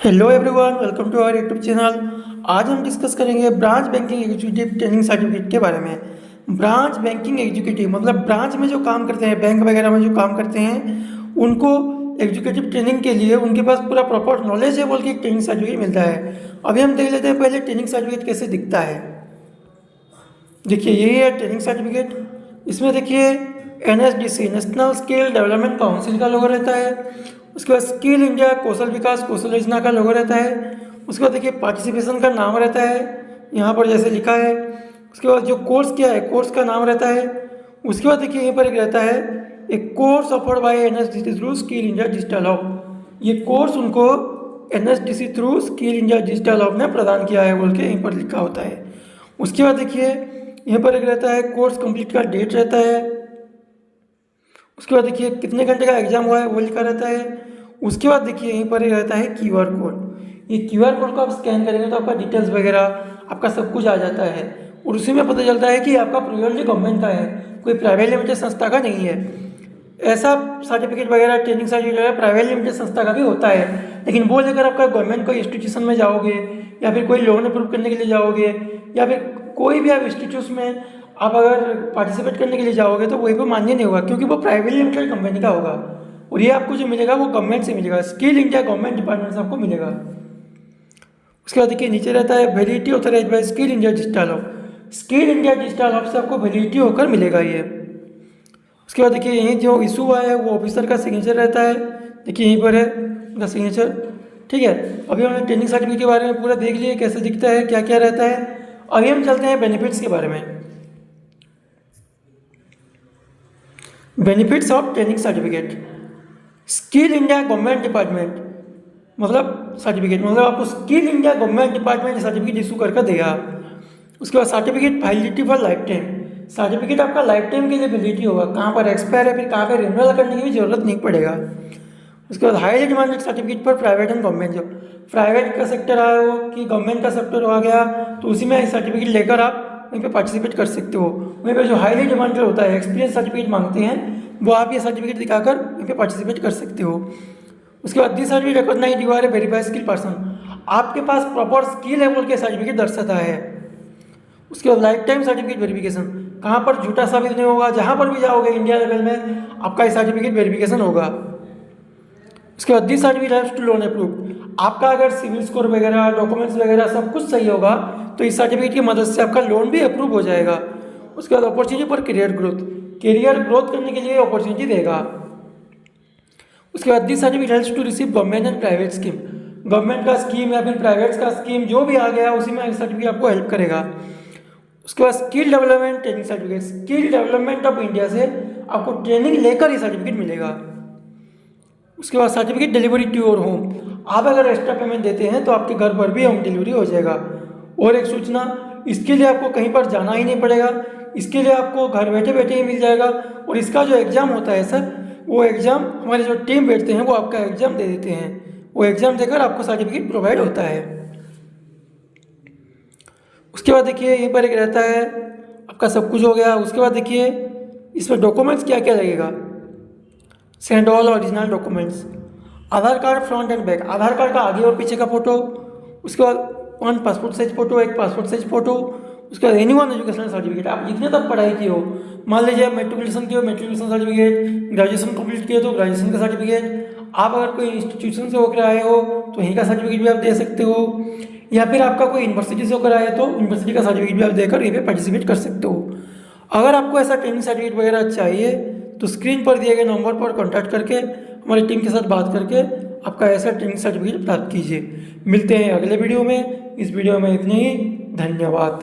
Hello everyone, welcome to our YouTube channel. आज हम discuss करेंगे branch banking executive training certificate के बारे में। ब्रांच बैंकिंग एग्जीक्यूटिव मतलब ब्रांच में जो काम करते हैं, बैंक वगैरह में जो काम करते हैं, उनको एग्जीक्यूटिव ट्रेनिंग के लिए उनके पास पूरा प्रॉपर नॉलेज है बोल के ट्रेनिंग सर्टिफिकेट मिलता है। अभी हम देख लेते हैं पहले ट्रेनिंग सर्टिफिकेट कैसे दिखता है। देखिए यही है ट्रेनिंग सर्टिफिकेट। इसमें देखिए NSDC national skill development council का लोगो रहता है। उसके बाद स्किल इंडिया कौशल विकास कौशल योजना का लोगो रहता है। उसके बाद देखिए पार्टिसिपेशन का नाम रहता है यहाँ पर जैसे लिखा है। उसके बाद जो कोर्स किया है कोर्स का नाम रहता है। उसके बाद देखिए यहाँ पर एक रहता है एक course offered by NSDC through skill India digital hub. ये कोर्स उनको NSDC through skill India digital hub ने प्रदान किया है बोल के यहीं पर लिखा होता है। उसके बाद देखिए यहाँ पर एक रहता है कोर्स कंप्लीट का डेट रहता है। उसके बाद देखिए कितने घंटे का एग्जाम हुआ है वो लिखा रहता है। उसके बाद देखिए यहीं पर रहता है QR कोड। ये QR कोड को आप स्कैन करेंगे तो आपका डिटेल्स वगैरह आपका सब कुछ आ जाता है और उसी में पता चलता है कि आपका प्योरली गवर्नमेंट का है, कोई प्राइवेट लिमिटेड संस्था का नहीं है। ऐसा सर्टिफिकेट वगैरह ट्रेनिंग सर्टिफिकेट प्राइवेट लिमिटेड संस्था का भी होता है, लेकिन वो लेकर आपका गवर्नमेंट कोई इंस्टीट्यूशन में जाओगे या फिर कोई लोन अप्रूव करने के लिए जाओगे या फिर कोई भी आप इंस्टीट्यूट में आप अगर पार्टिसिपेट करने के लिए जाओगे तो वही पर मान्य नहीं होगा, क्योंकि वो प्राइवेट लिमिटेड कंपनी का होगा और ये आपको जो मिलेगा वो गवर्नमेंट से मिलेगा, स्किल इंडिया गवर्नमेंट डिपार्टमेंट से आपको मिलेगा। उसके बाद देखिए नीचे रहता है validity authorised bye skill India digital hub. Skill India digital hub से आपको वैलिडिटी होकर मिलेगा ये। उसके बाद देखिए यहीं जो इशू हुआ है वो ऑफिसर का सिग्नेचर रहता है। देखिए यहीं पर है उनका सिग्नेचर। ठीक है, अभी हमने ट्रेनिंग सर्टिफिकेट के बारे में पूरा देख लिया कैसे दिखता है, क्या क्या रहता है। अभी हम चलते हैं बेनिफिट्स के बारे में। Benefits of training certificate. Skill India government department मतलब सर्टिफिकेट मतलब आपको skill India government department certificate issue करके देगा। उसके बाद certificate validity for life time. Certificate आपका लाइफ टाइम के लिए वैलिडिटी होगा, कहाँ पर एक्सपायर है फिर कहाँ पर रिन्यूअल करने की भी जरूरत नहीं पड़ेगा। उसके बाद highly demanded certificate for private and government job. Private का सेक्टर आया हो कि गवर्नमेंट का सेक्टर आ गया तो उसी में सर्टिफिकेट लेकर आप वहीं पे पार्टिसिपेट कर सकते हो। वहीं पे जो हाईली डिमांडेड होता है एक्सपीरियंस सर्टिफिकेट मांगते हैं वो आप ये सर्टिफिकेट दिखाकर वहीं पे पार्टिसिपेट कर सकते हो। उसके बाद this certificate recognize you are a verified skill person. आपके पास प्रॉपर स्किल है बोल के सर्टिफिकेट दर्शाता है। उसके बाद लाइफ टाइम सर्टिफिकेट वेरिफिकेशन, कहाँ पर झूठा साबित नहीं होगा, जहाँ पर भी जाओगे इंडिया लेवल में आपका ये सर्टिफिकेट वेरिफिकेशन होगा। उसके बाद this certificate helps to loan approve. आपका अगर सिविल स्कोर वगैरह डॉक्यूमेंट्स वगैरह सब कुछ सही होगा तो इस सर्टिफिकेट की मदद से आपका लोन भी अप्रूव हो जाएगा। उसके बाद अपॉर्चुनिटी फॉर करियर ग्रोथ करने के लिए अपॉर्चुनिटी देगा। उसके बाद this certificate helps to receive government and private scheme. Government का स्कीम या फिर प्राइवेट का स्कीम जो भी आ गया उसी में सर्टिफिकेट आपको हेल्प करेगा। उसके बाद skill development training certificate. Skill development of India से आपको ट्रेनिंग लेकर ही सर्टिफिकेट मिलेगा। उसके बाद certificate delivery to your home. आप अगर एक्स्ट्रा पेमेंट देते हैं तो आपके घर पर भी होम डिलीवरी हो जाएगा। और एक सूचना, इसके लिए आपको कहीं पर जाना ही नहीं पड़ेगा, इसके लिए आपको घर बैठे बैठे ही मिल जाएगा। और इसका जो एग्ज़ाम होता है सर, वो एग्ज़ाम हमारे जो टीम बैठते हैं वो आपका एग्ज़ाम दे देते हैं, वो एग्ज़ाम देकर आपको सर्टिफिकेट प्रोवाइड होता है। उसके बाद देखिए यहीं पर एक रहता है आपका सब कुछ हो गया। उसके बाद देखिए इसमें डॉक्यूमेंट्स क्या क्या लगेगा। Send all original documents. आधार कार्ड फ्रंट एंड बैक, आधार कार्ड का आगे और पीछे का फोटो। उसके बाद 1 passport size photo, 1 passport size photo. उसके बाद एनीवन एजुकेशनल सर्टिफिकेट, आप जितने तक पढ़ाई की हो, मान लीजिए आप मेट्रिकुलेशन की हो मेट्रिकुलेशन सर्टिफिकेट, ग्रेजुएशन कंप्लीट किए तो ग्रेजुएशन का सर्टिफिकेट, आप अगर कोई इंस्टीट्यूशन से होकर आए हो तो यहीं का सर्टिफिकेट भी आप दे सकते हो, या फिर आपका कोई यूनिवर्सिटी से होकर आए तो यूनिवर्सिटी का सर्टिफिकेट भी आप देकर यहीं पे पार्टिसिपेट कर सकते हो। अगर आपको ऐसा ट्रेनिंग सर्टिफिकेट वगैरह चाहिए तो स्क्रीन पर दिए गए नंबर पर कॉन्टैक्ट करके हमारी टीम के साथ बात करके आपका ऐसा ट्रेनिंग सर्टिफिकेट प्राप्त कीजिए। मिलते हैं अगले वीडियो में। इस वीडियो में इतने ही, धन्यवाद।